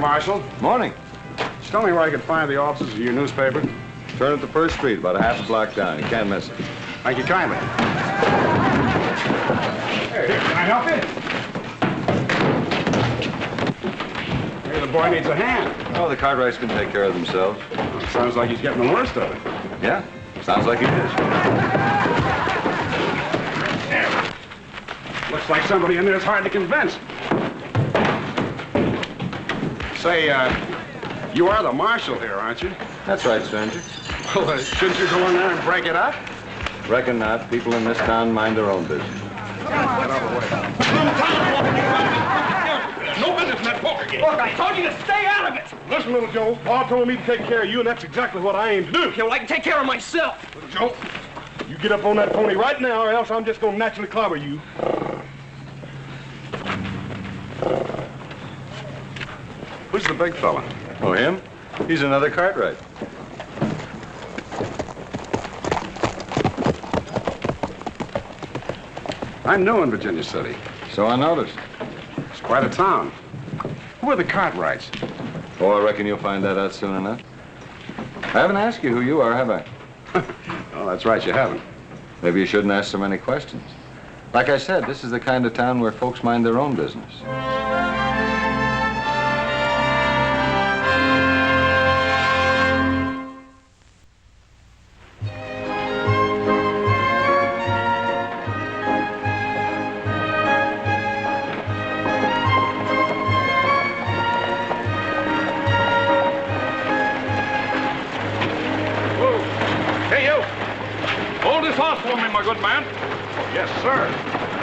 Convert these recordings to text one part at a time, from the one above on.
Marshal. Morning. Just tell me where I can find the offices of your newspaper. Turn at the first street, about a half a block down. You can't miss it. Thank you kindly. Here, can I help you? Maybe the boy needs a hand. Oh, the Cartwrights can take care of themselves. Well, it sounds like he's getting the worst of it. Yeah, sounds like it is. Looks like somebody in there is hard to convince. Say, you are the marshal here, aren't you? That's right, stranger. Well, shouldn't you go in there and break it up? Reckon not. People in this town mind their own business. No business in that poker game. Look, I told you to stay out of it. Listen, little Joe, Pa told me to take care of you, and that's exactly what I aim to do. Okay, well, I can take care of myself. Little Joe, you get up on that pony right now, or else I'm just going to naturally clobber you. Who's the big fella? Oh, him? He's another Cartwright. I'm new in Virginia City. So I noticed. It's quite a town. Who are the Cartwrights? Oh, I reckon you'll find that out soon enough. I haven't asked you who you are, have I? Oh, that's right, you haven't. Maybe you shouldn't ask so many questions. Like I said, this is the kind of town where folks mind their own business. My good man. Oh, yes, sir.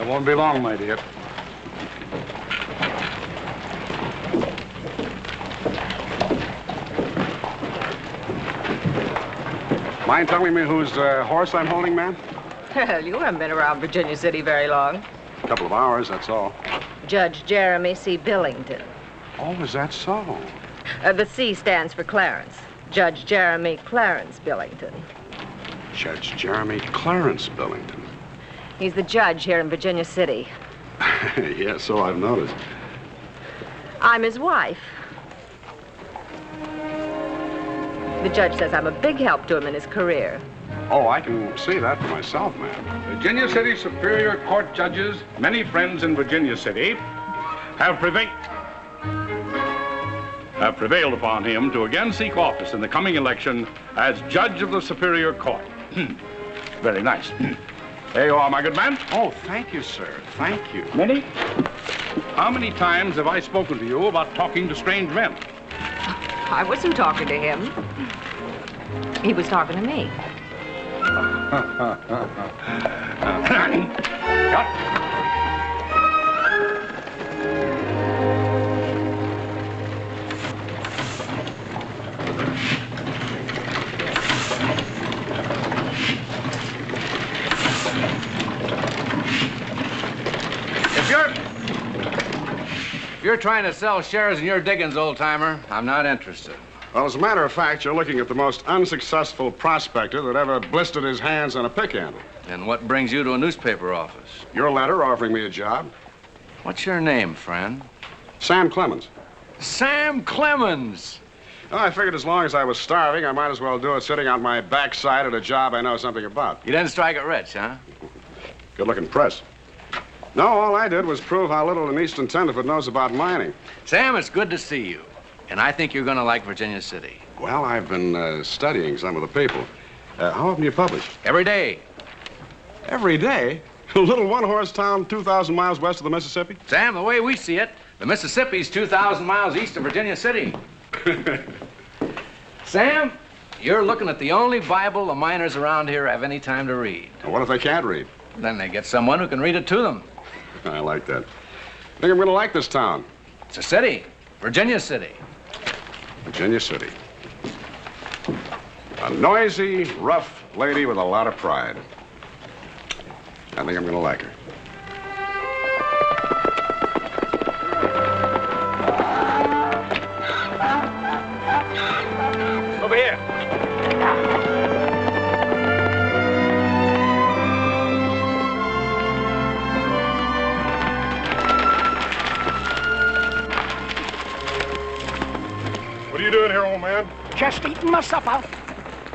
It won't be long, my dear. Mind telling me whose horse I'm holding, ma'am? Well, you haven't been around Virginia City very long. A couple of hours, that's all. Judge Jeremy C. Billington. Oh, is that so? The C stands for Clarence. Judge Jeremy Clarence Billington. Judge Jeremy Clarence Billington. He's the judge here in Virginia City. Yeah, so I've noticed. I'm his wife. The judge says I'm a big help to him in his career. Oh, I can see that for myself, ma'am. Virginia City Superior Court judges, many friends in Virginia City, have prevailed upon him to again seek office in the coming election as judge of the Superior Court. Very nice. There you are, my good man. Oh, thank you, sir. Thank you. Many? How many times have I spoken to you about talking to strange men? I wasn't talking to him. He was talking to me. If you're trying to sell shares in your diggings, old-timer, I'm not interested. Well, as a matter of fact, you're looking at the most unsuccessful prospector that ever blistered his hands on a pick handle. And what brings you to a newspaper office? Your letter offering me a job. What's your name, friend? Sam Clemens. Sam Clemens! Well, I figured as long as I was starving, I might as well do it sitting on my backside at a job I know something about. You didn't strike it rich, huh? Good-looking press. No, all I did was prove how little an Eastern tenderfoot knows about mining. Sam, it's good to see you. And I think you're going to like Virginia City. Well, I've been studying some of the people. How often do you publish? Every day. Every day? A little one-horse town 2,000 miles west of the Mississippi? Sam, the way we see it, the Mississippi's 2,000 miles east of Virginia City. Sam, you're looking at the only Bible the miners around here have any time to read. Well, what if they can't read? Then they get someone who can read it to them. I like that. I think I'm going to like this town. It's a city. Virginia City. Virginia City. A noisy, rough lady with a lot of pride. I think I'm going to like her. Over here. Just eating my supper.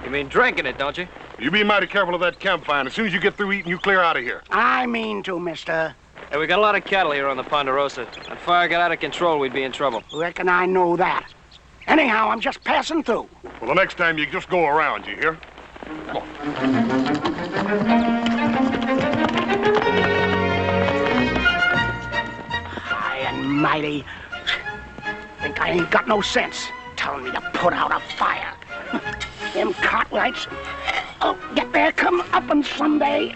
You mean drinking it, don't you? You be mighty careful of that campfire. As soon as you get through eating, you clear out of here. I mean to, mister. Hey, we got a lot of cattle here on the Ponderosa. If that fire got out of control, we'd be in trouble. Reckon I know that. Anyhow, I'm just passing through. Well, the next time you just go around, you hear? Come on. High and mighty. Think I ain't got no sense. Telling me to put out a fire. Them Cartwrights. Oh, get their comeuppance someday.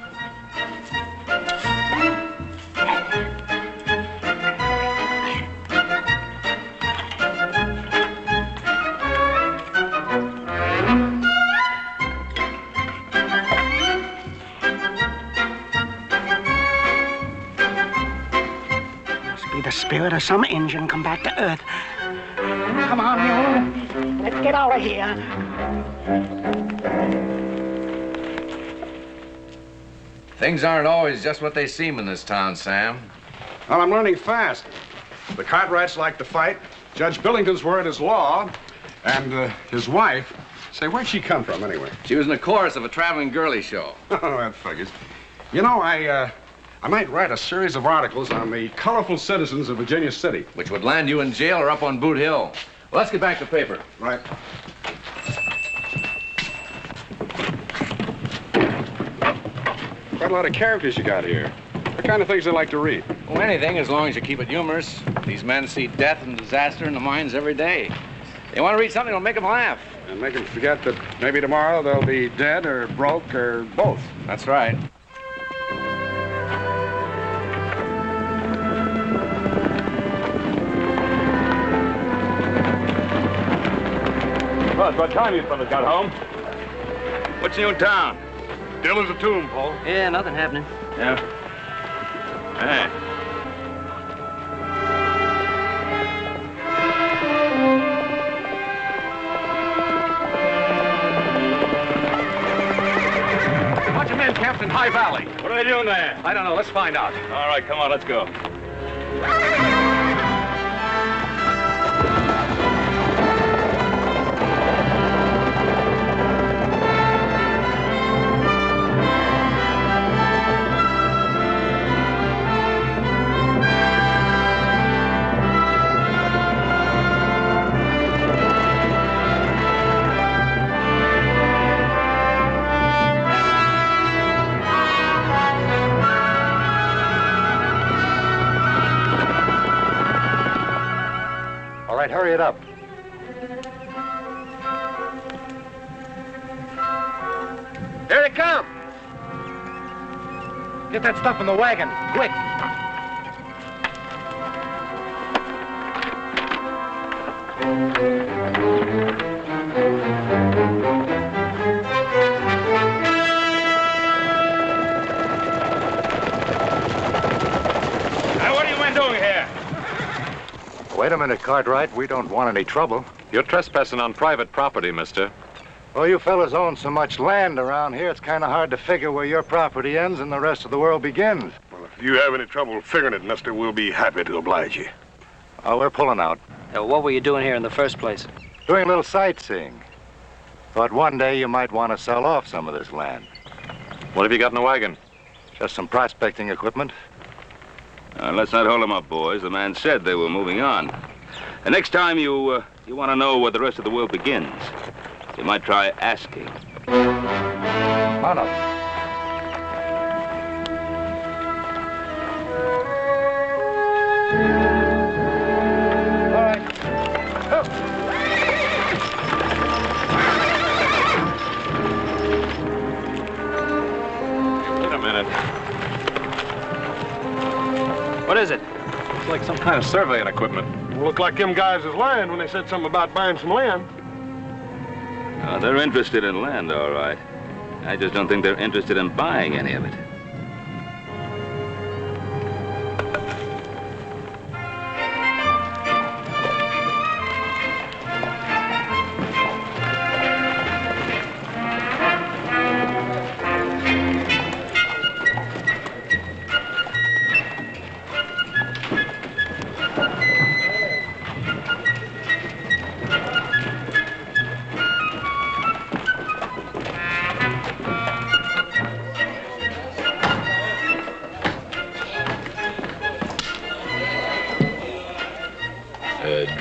Must be the spirit of some engine come back to Earth. Come on, Mule. Let's get out of here. Things aren't always just what they seem in this town, Sam. Well, I'm learning fast. The Cartwrights like to fight. Judge Billington's word is law. And his wife, say, where'd she come from, anyway? She was in the chorus of a traveling girly show. Oh, that figures. You know, I might write a series of articles on the colorful citizens of Virginia City. Which would land you in jail or up on Boot Hill. Well, let's get back to paper. Right. Quite a lot of characters you got here. What kind of things they like to read? Well, anything, as long as you keep it humorous. These men see death and disaster in the mines every day. They want to read something that'll make them laugh. And make them forget that maybe tomorrow they'll be dead or broke or both. That's right. Well, it's about time you fellas got home. What's new in town? Still as a tomb, Paul. Yeah, nothing happening. Yeah. Hey. Bunch of men camped in High Valley. What are they doing there? I don't know. Let's find out. All right, come on, let's go. All right, hurry it up. Here they come. Get that stuff in the wagon, quick. What are you men doing here? Wait a minute, Cartwright. We don't want any trouble. You're trespassing on private property, mister. Well, you fellas own so much land around here, it's kind of hard to figure where your property ends and the rest of the world begins. Well, if you have any trouble figuring it, mister, we'll be happy to oblige you. Oh, we're pulling out. What were you doing here in the first place? Doing a little sightseeing. Thought one day you might want to sell off some of this land. What have you got in the wagon? Just some prospecting equipment. Let's not hold them up, boys. The man said they were moving on. The next time you want to know where the rest of the world begins, you might try asking. Come on up. All right. Up. Wait a minute. What is it? It's like some kind of surveying equipment. Looked like them guys' land when they said something about buying some land. They're interested in land, all right. I just don't think they're interested in buying any of it.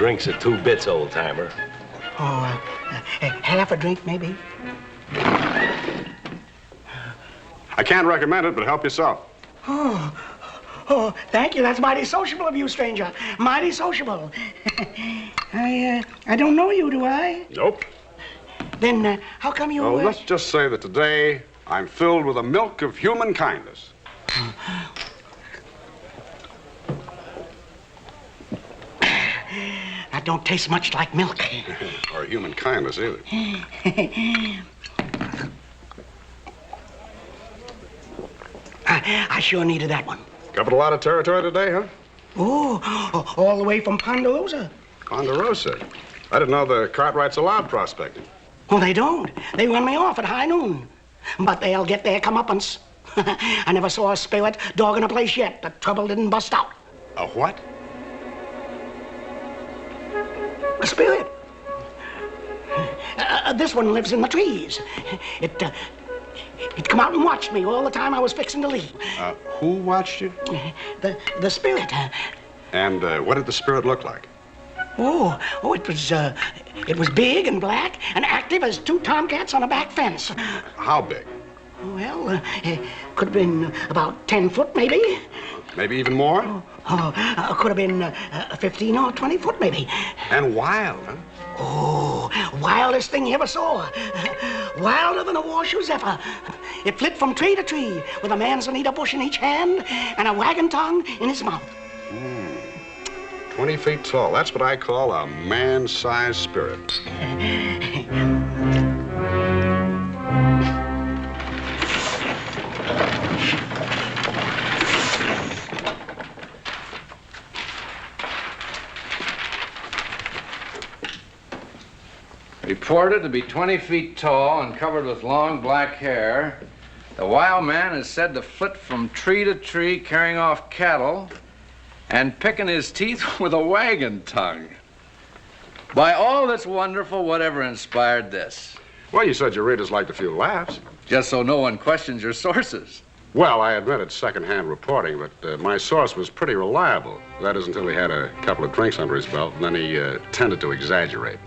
drink's at 2 bits, old-timer. Oh, half a drink, maybe? I can't recommend it, but help yourself. Oh, thank you. That's mighty sociable of you, stranger. Mighty sociable. I don't know you, do I? Nope. Then how come you... Well, let's just say that today I'm filled with the milk of human kindness. That don't taste much like milk. Or human kindness, either. I sure needed that one. Covered a lot of territory today, huh? Oh, all the way from Ponderosa. Ponderosa. I didn't know the Cartwrights allowed prospecting. Oh, they don't. They run me off at high noon. But they'll get their comeuppance. I never saw a spirit dogging a place yet that trouble didn't bust out. A what? A spirit. This one lives in the trees. It come out and watched me all the time I was fixing to leave. Who watched you? The spirit. And what did the spirit look like? It was big and black and active as 2 tomcats on a back fence. How big? Well, could have been about 10 foot, maybe. Maybe even more? Could have been 15 or 20 foot, maybe. And wild, huh? Oh, wildest thing you ever saw. Wilder than a horseshoe zephyr. It flit from tree to tree with a manzanita bush in each hand and a wagon tongue in his mouth. 20 feet tall. That's what I call a man-sized spirit. Reported to be 20 feet tall and covered with long black hair, the wild man is said to flit from tree to tree carrying off cattle and picking his teeth with a wagon tongue. By all that's wonderful, whatever inspired this? Well, you said your readers liked a few laughs. Just so no one questions your sources. Well, I admit it's second-hand reporting, but my source was pretty reliable. That is until he had a couple of drinks under his belt, and then he tended to exaggerate.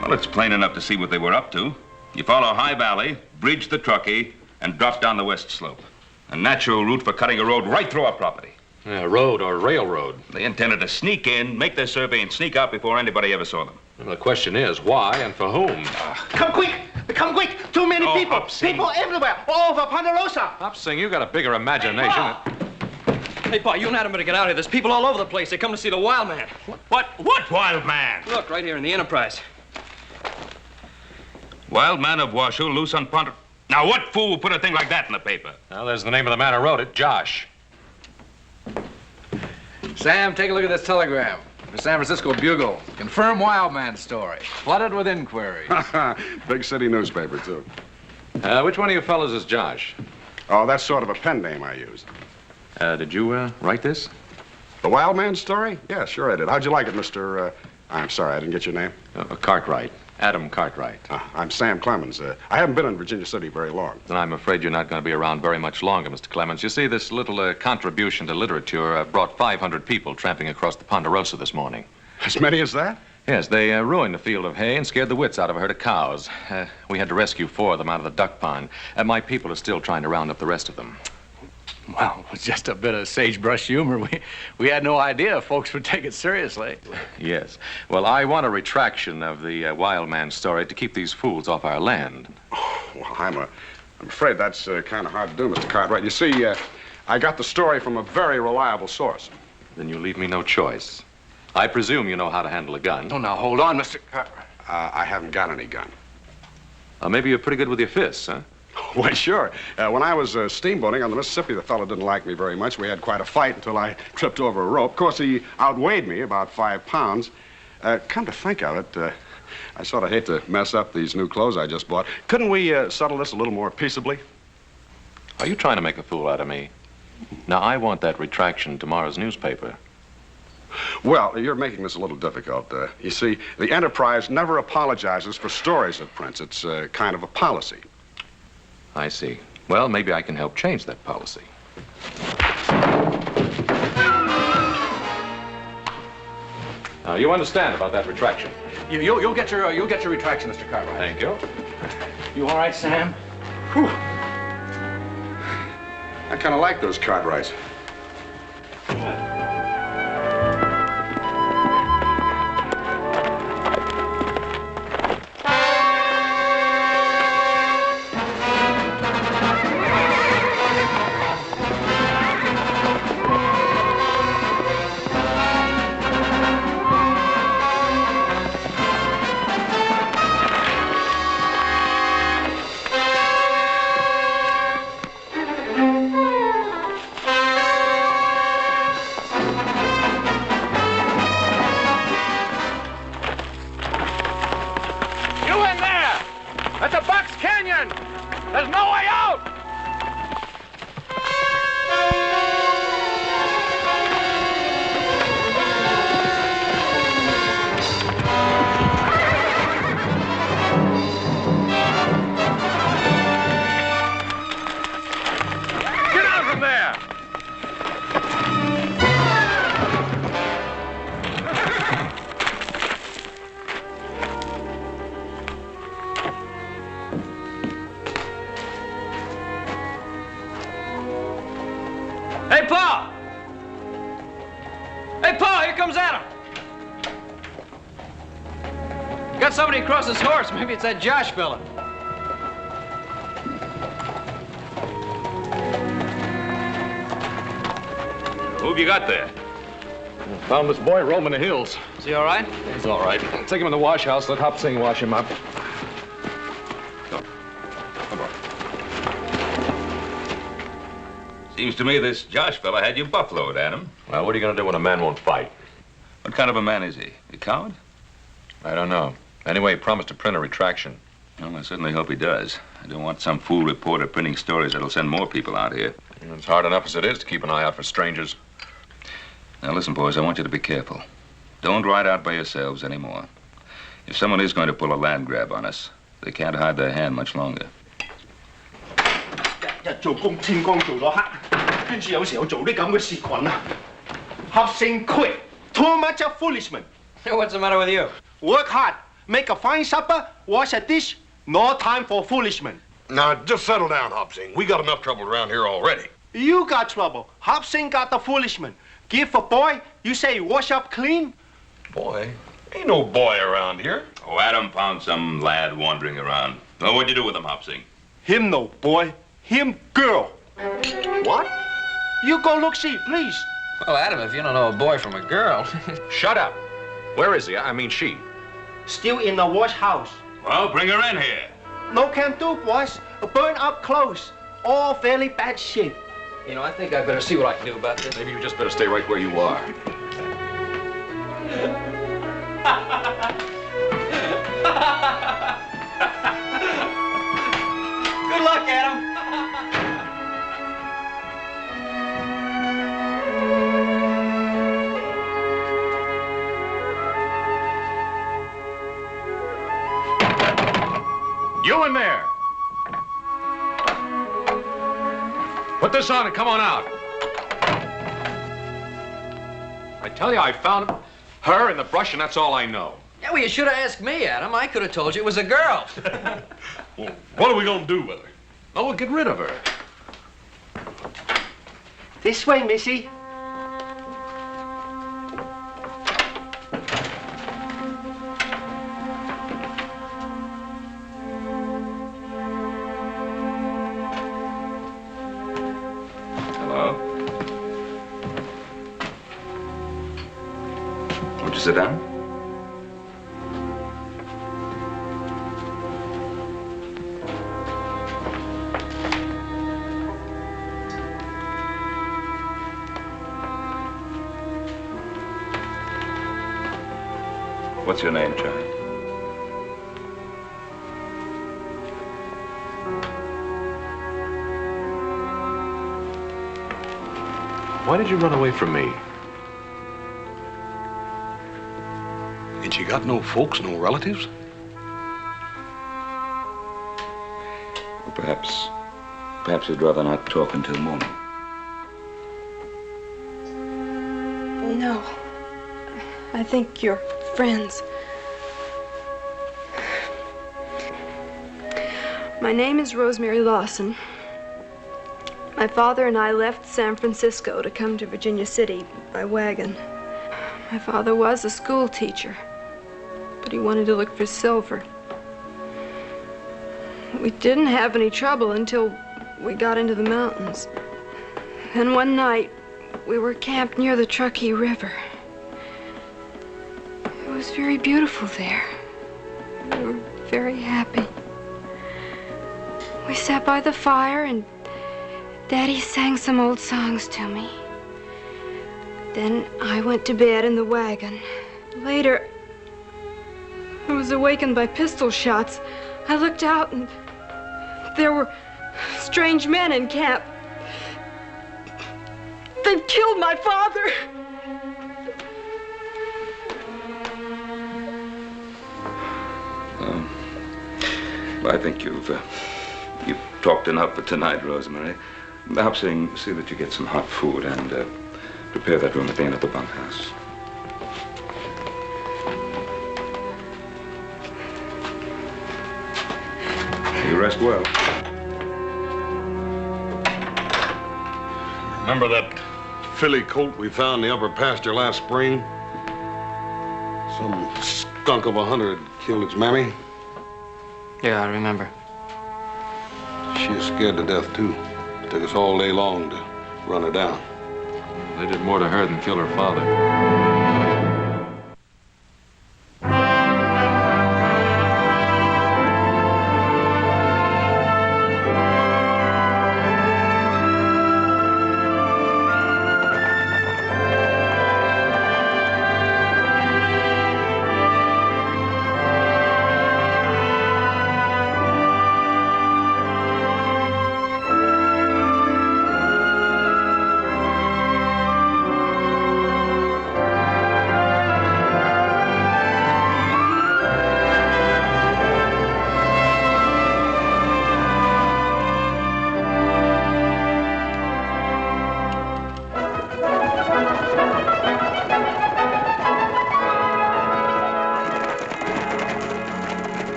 Well, it's plain enough to see what they were up to. You follow High Valley, bridge the Truckee, and drop down the west slope. A natural route for cutting a road right through our property. Road or railroad. They intended to sneak in, make their survey, and sneak out before anybody ever saw them. Well, the question is, why and for whom? Come quick! Come quick! Too many people! People everywhere! All over Ponderosa! Upsing, you got a bigger imagination. Hey, Pa, you and Adam better get out of here. There's people all over the place. They come to see the wild man. What wild man? Look, right here in the Enterprise. Wild man of Washoe, loose on Ponderosa. Now, what fool would put a thing like that in the paper? Well, there's the name of the man who wrote it, Josh. Sam, take a look at this telegram. The San Francisco Bugle. Confirm wild man story. Flooded with inquiries. Big city newspaper, too. Which one of you fellas is Josh? Oh, that's sort of a pen name I used. Did you write this? The Wild Man story? Yeah, sure I did. How'd you like it, Mr. I'm sorry, I didn't get your name. Cartwright. Adam Cartwright. I'm Sam Clemens. I haven't been in Virginia City very long. Then I'm afraid you're not going to be around very much longer, Mr. Clemens. You see, this little contribution to literature brought 500 people tramping across the Ponderosa this morning. As many as that? Yes, they ruined the field of hay and scared the wits out of a herd of cows. We had to rescue 4 of them out of the duck pond. My people are still trying to round up the rest of them. Well, it was just a bit of sagebrush humor. We had no idea folks would take it seriously. Yes. Well, I want a retraction of the wild man story to keep these fools off our land. Oh, well, I'm afraid that's kind of hard to do, Mr. Cartwright. You see, I got the story from a very reliable source. Then you leave me no choice. I presume you know how to handle a gun. Oh, now, hold on, Mr. Cartwright. I haven't got any gun. Maybe you're pretty good with your fists, huh? Well, sure. When I was steamboating on the Mississippi, the fellow didn't like me very much. We had quite a fight until I tripped over a rope. Of course, he outweighed me about 5 pounds. Come to think of it, I sort of hate to mess up these new clothes I just bought. Couldn't we settle this a little more peaceably? Are you trying to make a fool out of me? Now, I want that retraction in tomorrow's newspaper. Well, you're making this a little difficult. You see, the Enterprise never apologizes for stories it prints. It's kind of a policy. I see. Well, maybe I can help change that policy. You understand about that retraction? You'll get your retraction, Mr. Cartwright. Thank you. You all right, Sam? Whew. I kind of like those Cartwrights. Across his horse. Maybe it's that Josh fella. Who have you got there? Found this boy roaming the hills. Is he all right? He's all right. Take him in the wash house. Let Hop Sing wash him up. Come on. Seems to me this Josh fella had you buffaloed, Adam. Well, what are you going to do when a man won't fight? What kind of a man is he? A coward? I don't know. Anyway, he promised to print a retraction. Well, I certainly hope he does. I don't want some fool reporter printing stories that'll send more people out here. It's hard enough as it is to keep an eye out for strangers. Now, listen, boys, I want you to be careful. Don't ride out by yourselves anymore. If someone is going to pull a land grab on us, they can't hide their hand much longer. 日做工天光做到黑，跟住有時候做啲咁嘅事群啊，合聲 quit， too much of foolishment. What's the matter with you? Work hard, make a fine supper, wash a dish. No time for foolishment. Now, just settle down, Hopsing. We got enough trouble around here already. You got trouble. Hopsing got the foolishment. Give a boy, you say wash up clean? Boy? Ain't no boy around here. Oh, Adam found some lad wandering around. Well, what'd you do with him, Hopsing? Him no boy, him girl. What? You go look see, please. Well, Adam, if you don't know a boy from a girl. Shut up. Where is he? I mean, she. Still in the wash house. Well, bring her in here. No can do, boys. Burn up clothes. All very bad shape. You know, I think I better see what I can do about this. Maybe you just better stay right where you are. Good luck, Adam. You in there! Put this on and come on out. I tell you, I found her in the brush, and that's all I know. Yeah, well, you should have asked me, Adam. I could have told you it was a girl. Well, what are we going to do with her? Oh, we'll get rid of her. This way, Missy. Sit down. What's your name, child? Why did you run away from me? Ain't you got no folks, no relatives? Well, perhaps you'd rather not talk until morning. No. I think you're friends. My name is Rosemary Lawson. My father and I left San Francisco to come to Virginia City by wagon. My father was a school teacher, but he wanted to look for silver. We didn't have any trouble until we got into the mountains. Then one night, we were camped near the Truckee River. It was very beautiful there. We were very happy. We sat by the fire and Daddy sang some old songs to me. Then I went to bed in the wagon. Later, I was awakened by pistol shots. I looked out and there were strange men in camp. They've killed my father. I think you've talked enough for tonight, Rosemary. Perhaps see that you get some hot food and prepare that room at the end of the bunkhouse. You rest well. Remember that filly colt we found in the upper pasture last spring? Some skunk of a hunter had killed its mammy. Yeah, I remember. She was scared to death, too. It took us all day long to run her down. They did more to her than kill her father.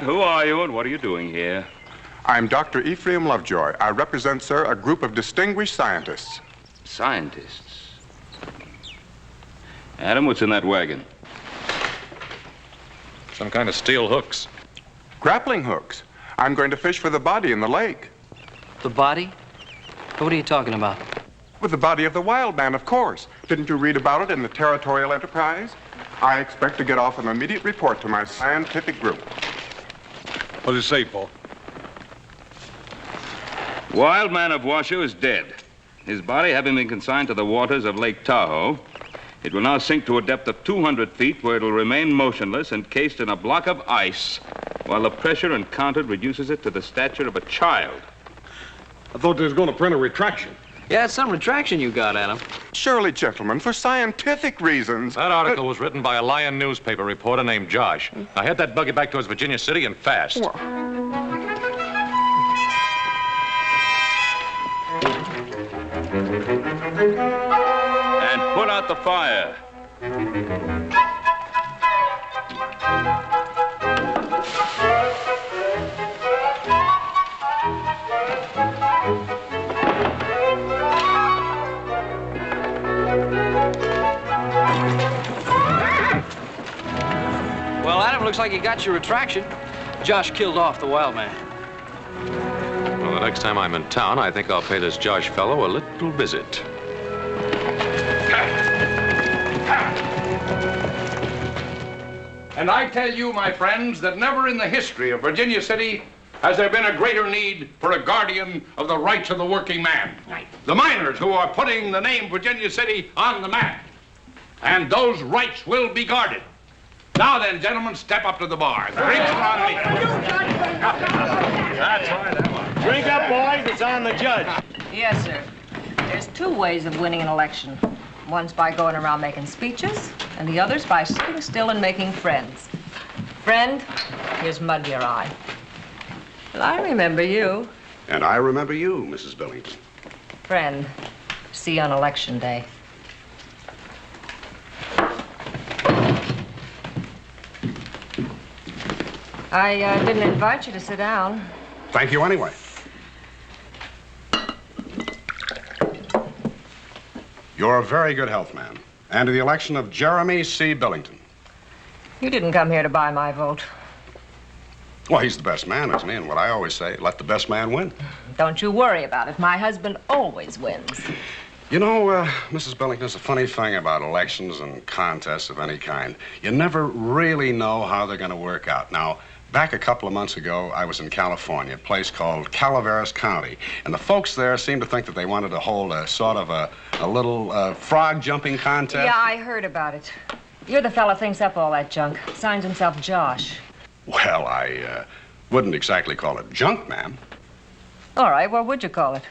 Who are you and what are you doing here? I'm Dr. Ephraim Lovejoy. I represent, sir, a group of distinguished scientists. Scientists? Adam, what's in that wagon? Some kind of steel hooks. Grappling hooks. I'm going to fish for the body in the lake. The body? What are you talking about? With the body of the wild man, of course. Didn't you read about it in the Territorial Enterprise? I expect to get off an immediate report to my scientific group. What does it say, Paul? Wild man of Washoe is dead. His body having been consigned to the waters of Lake Tahoe, it will now sink to a depth of 200 feet where it will remain motionless, encased in a block of ice, while the pressure encountered reduces it to the stature of a child. I thought they was going to print a retraction. Yeah, it's some retraction you got, Adam. Surely, gentlemen, for scientific reasons. That article was written by a Lion newspaper reporter named Josh. Now head that buggy back towards Virginia City and fast. And put out the fire. Well, Adam, looks like you got your retraction. Josh killed off the wild man. Well, the next time I'm in town, I think I'll pay this Josh fellow a little visit. And I tell you, my friends, that never in the history of Virginia City has there been a greater need for a guardian of the rights of the working man. Right. The miners who are putting the name Virginia City on the map. And those rights will be guarded. Now then, gentlemen, step up to the bar. Drinks are on me. That's right. Drink up, boys. It's on the judge. Yes, sir. There's two ways of winning an election. One's by going around making speeches, and the other's by sitting still and making friends. Friend, here's mud in your eye. Well, I remember you. And I remember you, Mrs. Billington. Friend, See you on Election Day. I didn't invite you to sit down. Thank you anyway. You're a very good health, man. And to the election of Jeremy C. Billington. You didn't come here to buy my vote. Well, he's the best man, isn't he? And what I always say, let the best man win. Don't you worry about it. My husband always wins. You know, Mrs. Billington, it's a funny thing about elections and contests of any kind. You never really know how they're going to work out. Now, back a couple of months ago, I was in California, a place called Calaveras County. And the folks there seemed to think that they wanted to hold a sort of a little frog jumping contest. Yeah, I heard about it. You're the fella thinks up all that junk. Signs himself Josh. Well, I wouldn't exactly call it junk, ma'am. All right, what would you call it?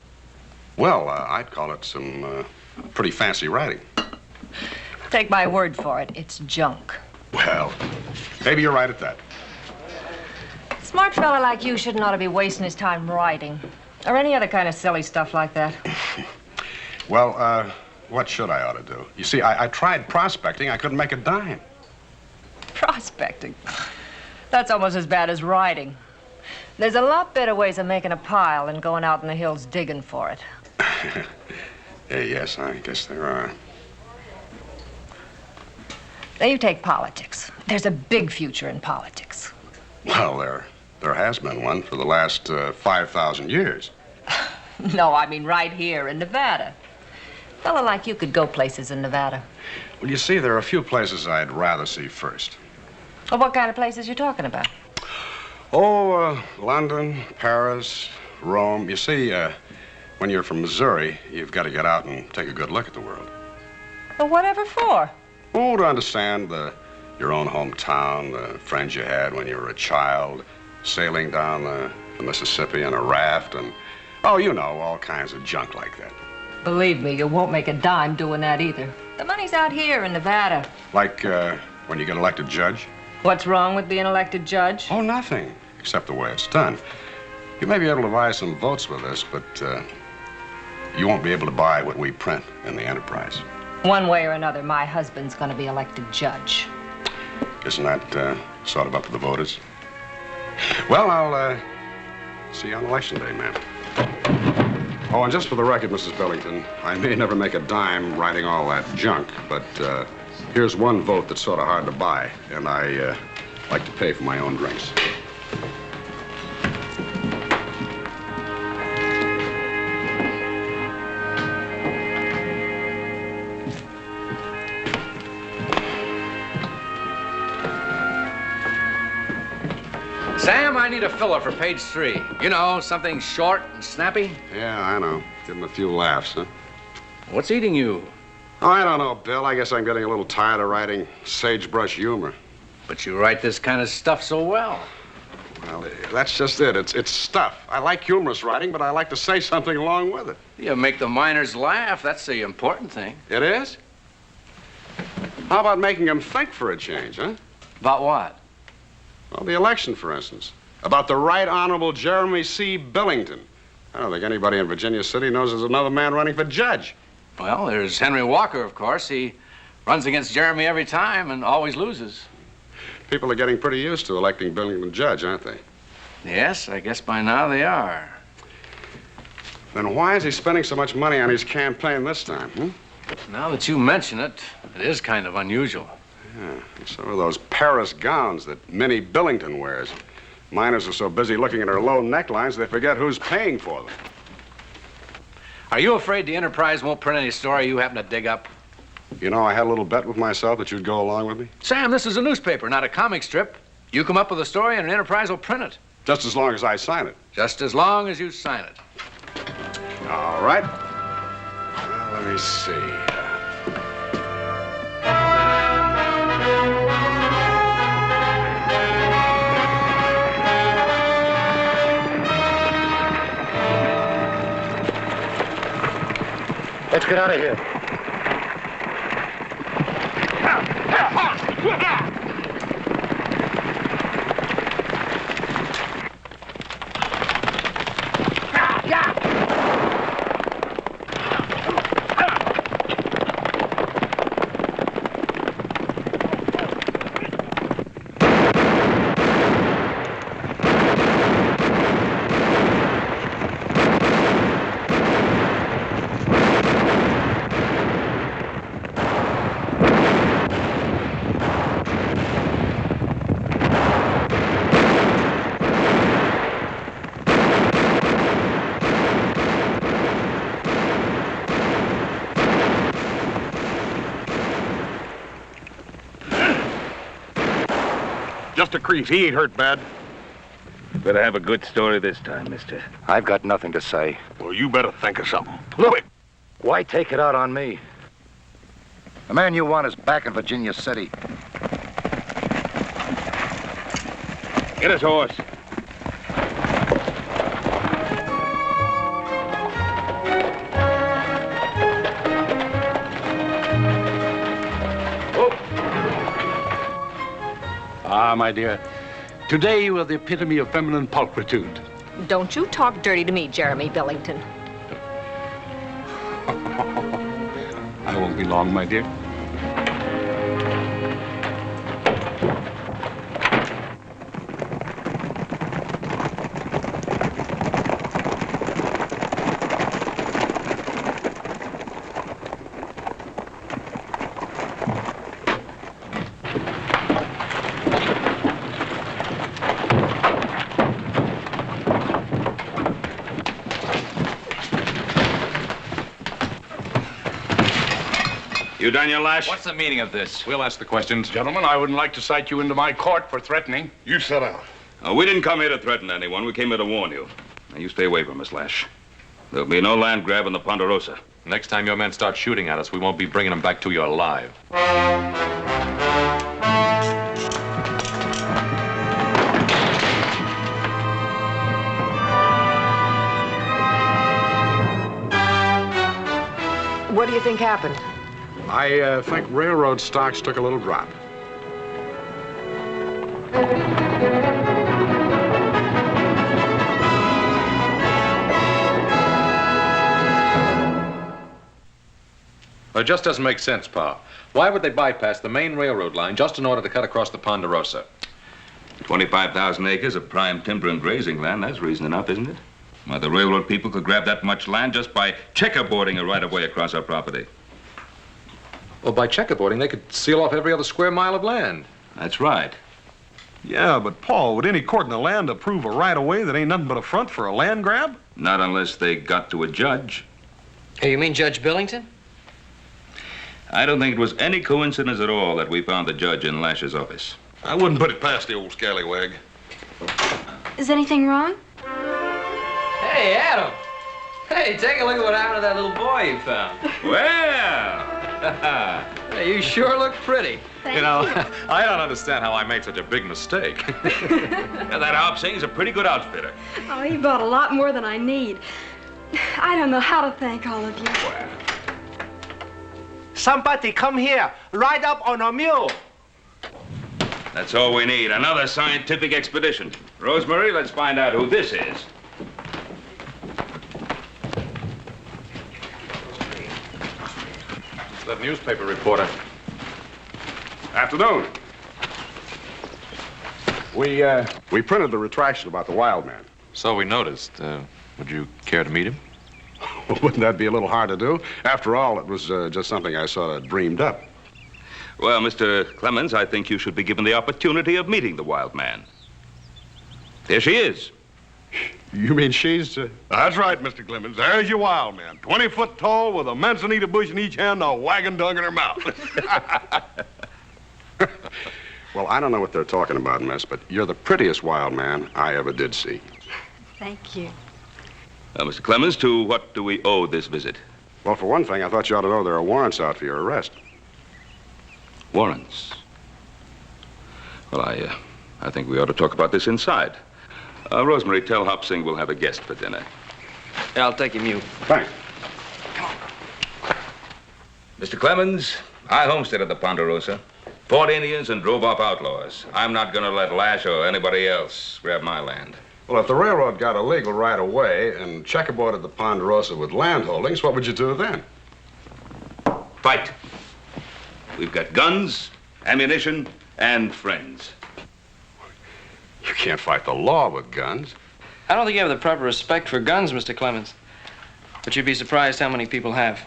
Well, I'd call it some pretty fancy writing. Take my word for it. It's junk. Well, maybe you're right at that. A smart fella like you shouldn't ought to be wasting his time writing. Or any other kind of silly stuff like that. Well, what should I ought to do? You see, I tried prospecting. I couldn't make a dime. Prospecting? That's almost as bad as writing. There's a lot better ways of making a pile than going out in the hills digging for it. Yes, I guess there are. Now, you take politics. There's a big future in politics. Well, there has been one for the last 5,000 years. No, I mean right here in Nevada. A fella like you could go places in Nevada. Well, you see, there are a few places I'd rather see first. Well, what kind of places you talking about? Oh, London, Paris, Rome. You see, when you're from Missouri, you've got to get out and take a good look at the world. Well, whatever for? Oh, to understand your own hometown, the friends you had when you were a child, sailing down the Mississippi in a raft, and, oh, you know, all kinds of junk like that. Believe me, you won't make a dime doing that either. The money's out here in Nevada. Like when you get elected judge? What's wrong with being elected judge? Oh, nothing, except the way it's done. You may be able to buy some votes with this, but you won't be able to buy what we print in the Enterprise. One way or another, my husband's going to be elected judge. Isn't that sort of up to the voters? Well, I'll see you on Election Day, ma'am. Oh, and just for the record, Mrs. Billington, I may never make a dime writing all that junk, but here's one vote that's sort of hard to buy, and I like to pay for my own drinks. Sam, I need a filler for page 3. You know, something short and snappy. Yeah, I know. Give him a few laughs, huh? What's eating you? Oh, I don't know, Bill. I guess I'm getting a little tired of writing sagebrush humor. But you write this kind of stuff so well. Well, that's just it. It's stuff. I like humorous writing, but I like to say something along with it. You make the miners laugh. That's the important thing. It is? How about making them think for a change, huh? About what? Well, the election, for instance. About the Right Honorable Jeremy C. Billington. I don't think anybody in Virginia City knows there's another man running for judge. Well, there's Henry Walker, of course. He runs against Jeremy every time and always loses. People are getting pretty used to electing Billington judge, aren't they? Yes, I guess by now they are. Then why is he spending so much money on his campaign this time, hmm? Now that you mention it, it is kind of unusual. Yeah, and some of those Paris gowns that Minnie Billington wears. Miners are so busy looking at her low necklines, they forget who's paying for them. Are you afraid the Enterprise won't print any story you happen to dig up? You know, I had a little bet with myself that you'd go along with me. Sam, this is a newspaper, not a comic strip. You come up with a story and an Enterprise will print it. Just as long as I sign it. Just as long as you sign it. All right. Well, let me see. Let's get out of here. just a crease. He ain't hurt bad. Better have a good story this time, mister. I've got nothing to say. Well, you better think of something. Look, why take it out on me? The man you want is back in Virginia City. Get his horse. Ah, my dear. Today you are the epitome of feminine pulchritude. Don't you talk dirty to me, Jeremy Billington. I won't be long, my dear. You done your lash? What's the meaning of this? We'll ask the questions. Gentlemen, I wouldn't like to cite you into my court for threatening. You sit down. We didn't come here to threaten anyone. We came here to warn you. Now, you stay away from us, Lash. There'll be no land grab in the Ponderosa. Next time your men start shooting at us, we won't be bringing them back to you alive. What do you think happened? I think railroad stocks took a little drop. Well, it just doesn't make sense, Pa. Why would they bypass the main railroad line just in order to cut across the Ponderosa? 25,000 acres of prime timber and grazing land. That's reason enough, isn't it? Why, the railroad people could grab that much land just by checkerboarding a right-of-way across our property. Well, by checkerboarding, they could seal off every other square mile of land. That's right. Yeah, but Paul, would any court in the land approve a right-of-way that ain't nothing but a front for a land grab? Not unless they got to a judge. Hey, you mean Judge Billington? I don't think it was any coincidence at all that we found the judge in Lash's office. I wouldn't put it past the old scallywag. Is anything wrong? Hey, Adam. Hey, take a look at what happened to that little boy you found. Well! Hey, you sure look pretty. Thank You know, I don't understand how I made such a big mistake. Yeah, that Hop Singh's a pretty good outfitter. Oh, he bought a lot more than I need. I don't know how to thank all of you. Somebody come here. Ride up on a mule. That's all we need, another scientific expedition. Rosemary, let's find out who this is. It's that newspaper reporter. Afternoon. We printed the retraction about the wild man. So we noticed. Would you care to meet him? Wouldn't that be a little hard to do? After all, it was just something I sort of dreamed up. Well, Mr. Clemens, I think you should be given the opportunity of meeting the wild man. There she is. You mean she's... That's right, Mr. Clemens. There's your wild man. 20 foot tall with a manzanita bush in each hand and a wagon dog in her mouth. Well, I don't know what they're talking about, miss, but you're the prettiest wild man I ever did see. Thank you. Mr. Clemens, to what do we owe this visit? Well, for one thing, I thought you ought to know there are warrants out for your arrest. Warrants? Well, I think we ought to talk about this inside. Rosemary, tell Hop Singh we'll have a guest for dinner. Yeah, I'll take him, you. Thanks. Mr. Clemens, I homesteaded the Ponderosa, fought Indians and drove off outlaws. I'm not going to let Lash or anybody else grab my land. Well, if the railroad got a legal right-of-way and checkerboarded the Ponderosa with land holdings, what would you do then? Fight. We've got guns, ammunition, and friends. You can't fight the law with guns. I don't think you have the proper respect for guns, Mr. Clemens. But you'd be surprised how many people have.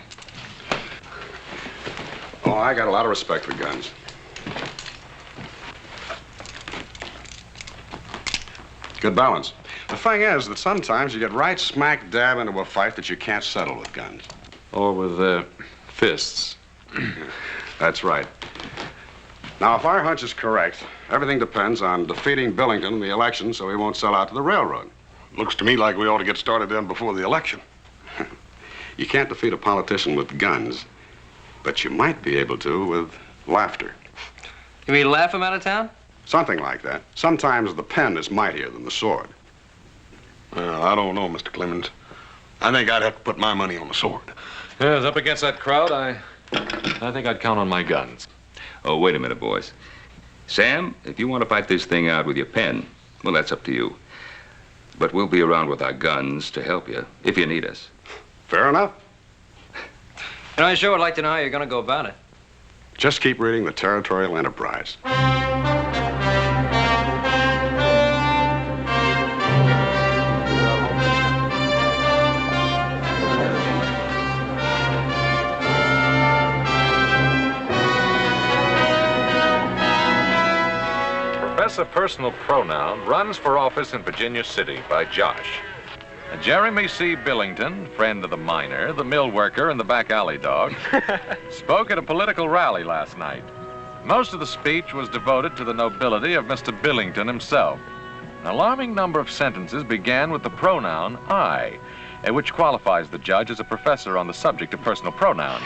Oh, I got a lot of respect for guns. Good balance. The thing is that sometimes you get right smack dab into a fight that you can't settle with guns. Or with fists. That's right. Now, if our hunch is correct, everything depends on defeating Billington in the election so he won't sell out to the railroad. Looks to me like we ought to get started then before the election. You can't defeat a politician with guns, but you might be able to with laughter. You mean laugh him out of town? Something like that. Sometimes the pen is mightier than the sword. Well, I don't know, Mr. Clemens. I think I'd have to put my money on the sword. Yes, up against that crowd, I think I'd count on my guns. Oh, wait a minute, boys. Sam, if you want to fight this thing out with your pen, well, that's up to you. But we'll be around with our guns to help you if you need us. Fair enough. And I sure would like to know how you're going to go about it. Just keep reading the Territorial Enterprise. Professor Personal Pronoun runs for office in Virginia City by Josh. Jeremy C. Billington, friend of the miner, the mill worker, and the back alley dog, spoke at a political rally last night. Most of the speech was devoted to the nobility of Mr. Billington himself. An alarming number of sentences began with the pronoun I, which qualifies the judge as a professor on the subject of personal pronouns.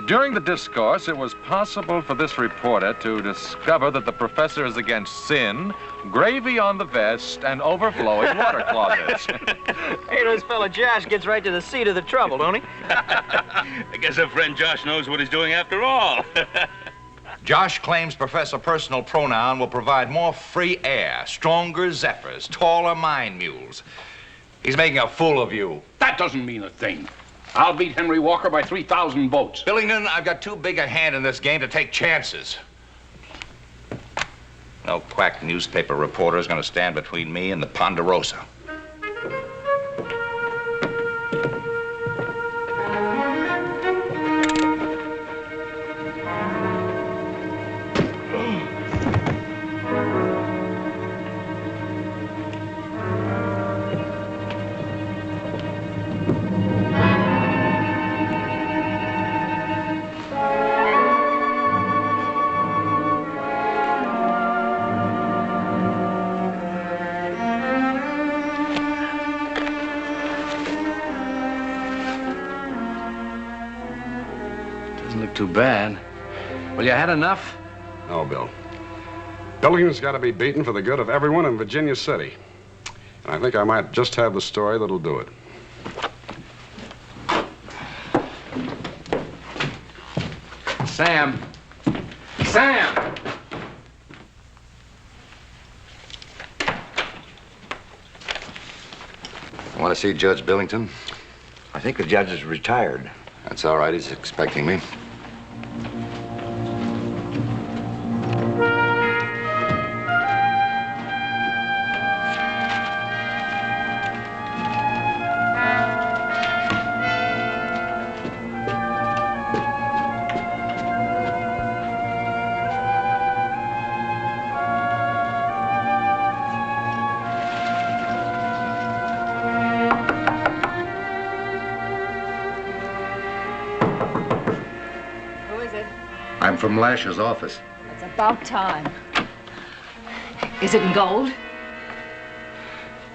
During the discourse, it was possible for this reporter to discover that the professor is against sin, gravy on the vest, and overflowing water closets. Hey, this fella Josh gets right to the seat of the trouble, don't he? I guess our friend Josh knows what he's doing after all. Josh claims Professor Personal Pronoun will provide more free air, stronger zephyrs, taller mine mules. He's making a fool of you. That doesn't mean a thing. I'll beat Henry Walker by 3,000 votes. Billington, I've got too big a hand in this game to take chances. No quack newspaper reporter is going to stand between me and the Ponderosa. Too bad. Well, you had enough? No, Bill. Billington's got to be beaten for the good of everyone in Virginia City. And I think I might just have the story that'll do it. Sam! Sam! I want to see Judge Billington. I think the judge is retired. That's all right. He's expecting me. I'm from Lash's office. It's about time. Is it in gold?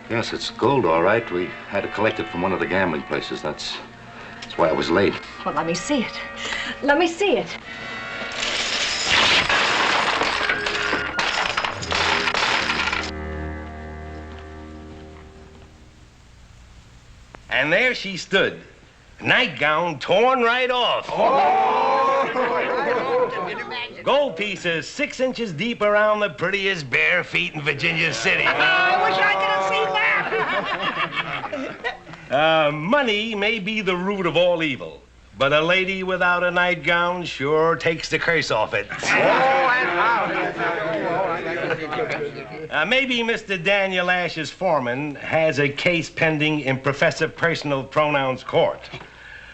Yes, it's gold, all right. We had to collect it from one of the gambling places. That's why I was late. Well, let me see it. Let me see it. And there she stood, nightgown torn right off. Gold pieces 6 inches deep around the prettiest bare feet in Virginia City. I wish I could have seen that. Money may be the root of all evil, but a lady without a nightgown sure takes the curse off it. Maybe Mr. Daniel Lash's foreman has a case pending in Professor Personal Pronouns Court.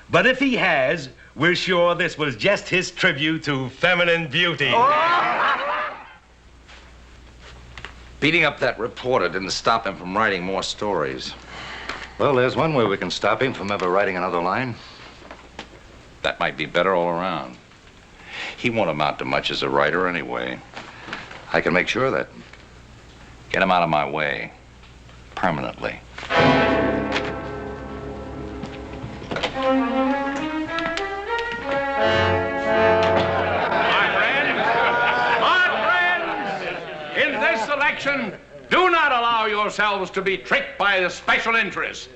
But if he has, we're sure this was just his tribute to feminine beauty. Beating up that reporter didn't stop him from writing more stories. Well, there's one way we can stop him from ever writing another line. That might be better all around. He won't amount to much as a writer anyway. I can make sure of that. Get him out of my way. Permanently. In this election, do not allow yourselves to be tricked by the special interests,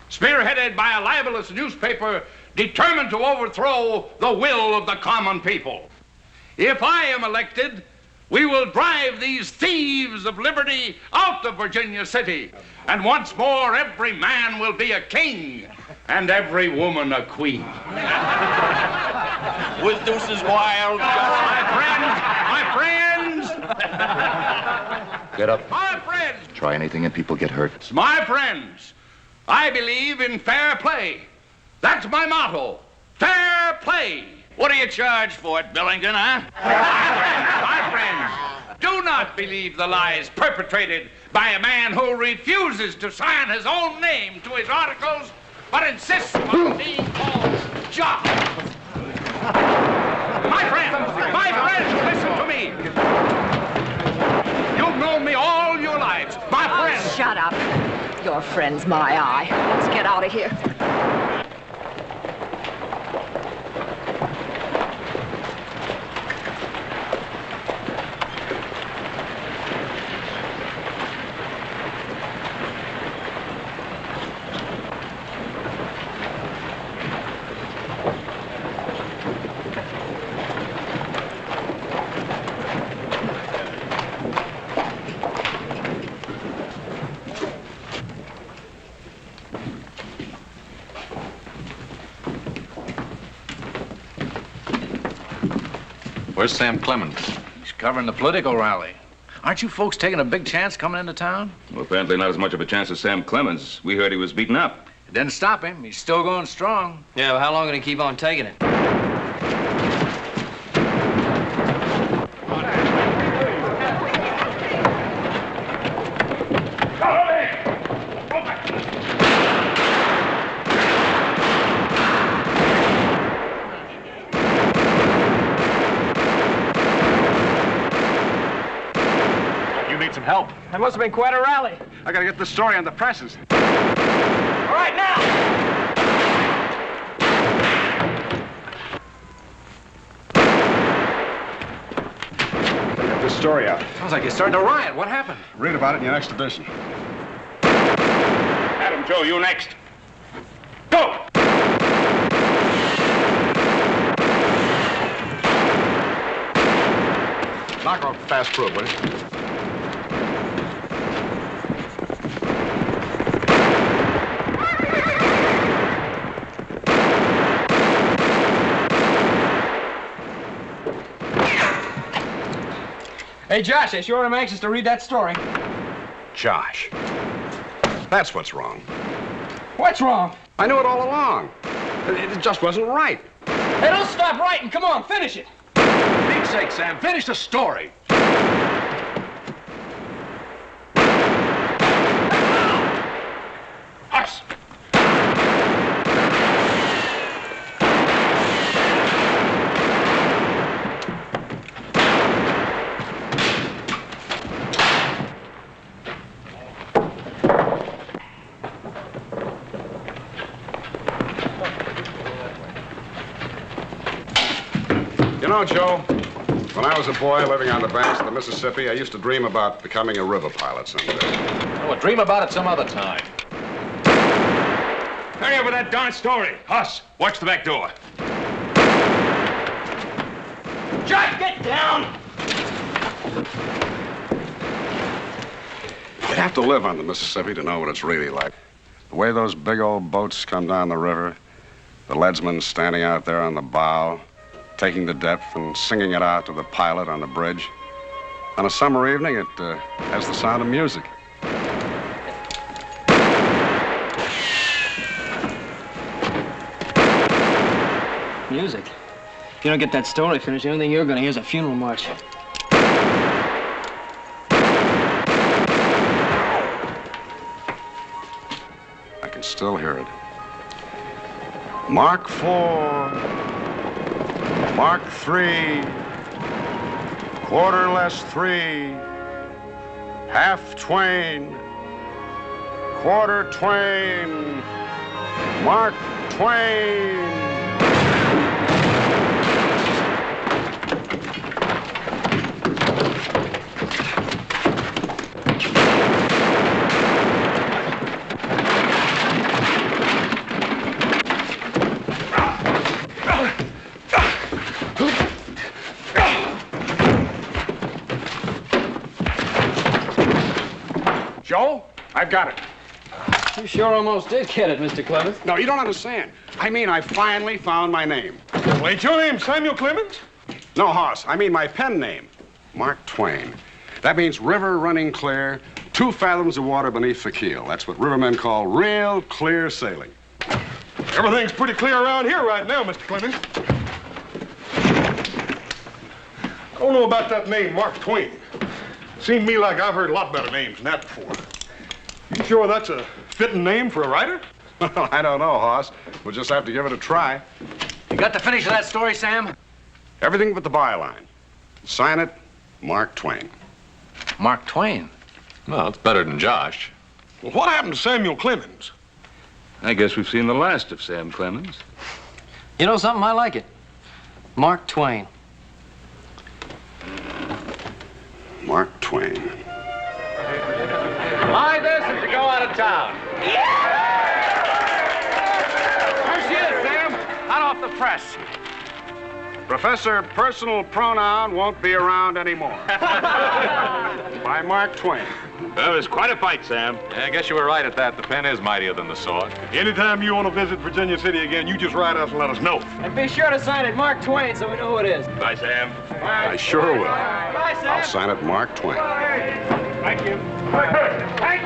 spearheaded by a libelous newspaper determined to overthrow the will of the common people. If I am elected, we will drive these thieves of liberty out of Virginia City, and once more every man will be a king and every woman a queen. With deuces wild. My friends! Get up. My friends! Try anything and people get hurt. My friends, I believe in fair play. That's my motto. Fair play. What do you charge for it, Billington, huh? My friends, do not believe the lies perpetrated by a man who refuses to sign his own name to his articles, but insists on being called Josh. My friends, listen to me. You've known me all your lives. My friends. Shut up. Your friend's my eye. Let's get out of here. Where's Sam Clemens? He's covering the political rally. Aren't you folks taking a big chance coming into town? Well, apparently not as much of a chance as Sam Clemens. We heard he was beaten up. It didn't stop him. He's still going strong. Yeah, well, how long can he keep on taking it? Help. That must have been quite a rally. I gotta get the story on the presses. All right, now! Get this story out. Sounds like you're starting to riot. What happened? Read about it in your next edition. Adam, Joe, you next. Go! Knock off the fast food, will you? Hey, Josh, I sure am anxious to read that story. Josh. That's what's wrong. What's wrong? I knew it all along. It just wasn't right. Hey, don't stop writing. Come on, finish it. For Pete's sake, Sam, finish the story. Hush! You know, Joe, when I was a boy living on the banks of the Mississippi, I used to dream about becoming a river pilot someday. Well, dream about it some other time. Hurry up with that darn story. Hush, watch the back door. Josh, get down! You'd have to live on the Mississippi to know what it's really like. The way those big old boats come down the river, the leadsman standing out there on the bow, taking the depth and singing it out to the pilot on the bridge. On a summer evening, it has the sound of music. Music? If you don't get that story finished, the only thing you're gonna hear is a funeral march. I can still hear it. Mark 4. Mark 3, quarter less 3, half Twain, quarter Twain, Mark Twain. Joe, I've got it. You sure almost did get it, Mr. Clemens. No, you don't understand. I mean, I finally found my name. Well, ain't your name Samuel Clemens? No, Hoss, I mean my pen name, Mark Twain. That means river running clear, 2 fathoms of water beneath the keel. That's what rivermen call real clear sailing. Everything's pretty clear around here right now, Mr. Clemens. I don't know about that name, Mark Twain. Seemed to me like I've heard a lot better names than that before. You sure that's a fitting name for a writer? Well, I don't know, Hoss. We'll just have to give it a try. You got the finish of that story, Sam? Everything but the byline. Sign it, Mark Twain. Mark Twain? Well, it's better than Josh. Well, what happened to Samuel Clemens? I guess we've seen the last of Sam Clemens. You know something? I like it. Mark Twain. Mark Twain. My this is to go out of town. There she is, Sam. Hot off the press. Professor Personal Pronoun won't be around anymore. By Mark Twain. Well, it's quite a fight, Sam. Yeah, I guess you were right at that. The pen is mightier than the sword. Anytime you want to visit Virginia City again, you just write us and let us know. And be sure to sign it Mark Twain so we know who it is. Bye, Sam. I sure will. Bye, Sam. I'll sign it Mark Twain. Thank you. Thank